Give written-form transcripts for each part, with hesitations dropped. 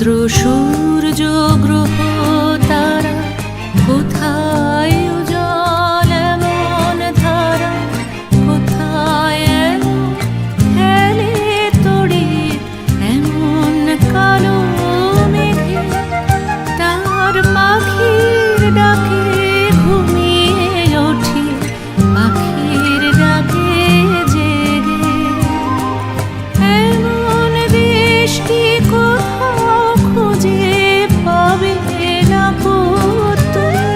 চন্দ্র সূর্য গ্রহ তারা কোথায় উজ্জ্বল এমন ধারা, কোথায় এলো খেলে তড়িৎ এমন কালো মেঘে। তার পাখির ডাকে ঘুমিয়ে ওঠি, পাখির ডাকে জেগে। এমন দেশটি কোথাও খুঁজে পাবে না তুমি,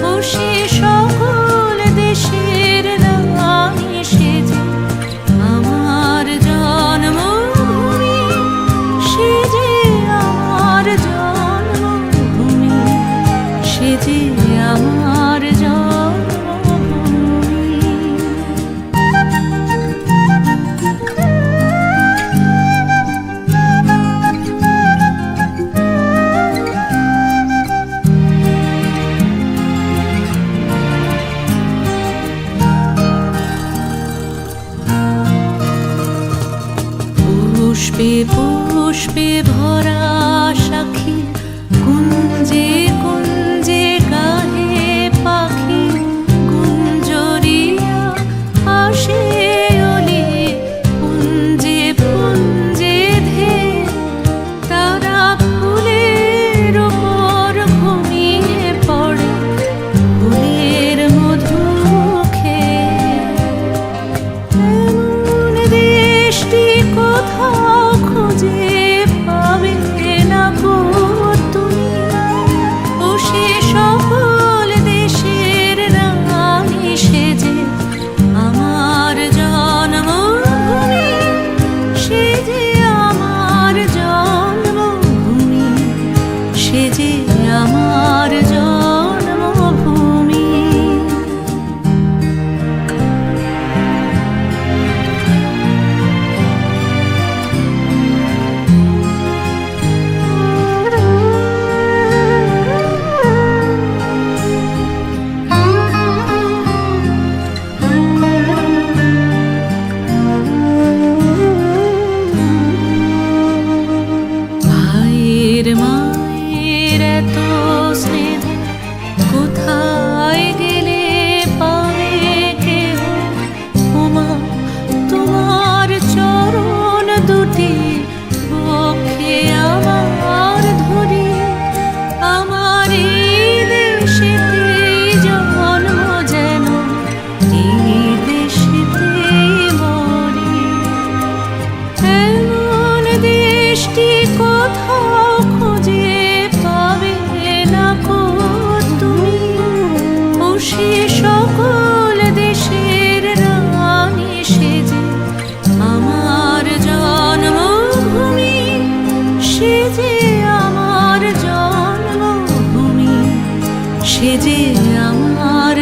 ও সে সকল দেশের রানী সেজে আমার জন্মভূমি, সেজে আমার জন্মভূমি, সেজে আমার জন্মভূমি। পুষ্পে পুষ্পে ভরা সাক্ষী, কুঞ্জে কুঞ্জে গাহে পাখি। কুঞ্জরিয়া আসে অলি পুঞ্জে পুঞ্জে ধে, তারা ফুলের ওপর ঘুমিয়ে পড়ে ফুলের মধু খেয়ে। এমন দেশটি কোথাও খুঁজে পাবে না তুমি, ও সে সকল দেশের রানী সেজে আমার জন্মভূমি, সেজে আমার জন্মভূমি, সেজে আমার জন্মভূমি। ভাইয়ের মায়ের এত স্নেহ কোথায় গেলে পাবে কেহ? ওমা তোমার চরণ দুটি বক্ষে আমার ধরি, আমার এই দেশেতে জন্ম যেন এই দেশেতেই মরি। এমন দেশটি কোথাও খুঁজে পাবে না তুমি, ও সে সকল দেশের রানী সেজে আমার জন্মভূমি, সেজে আমার জন্মভূমি, সেজে আমার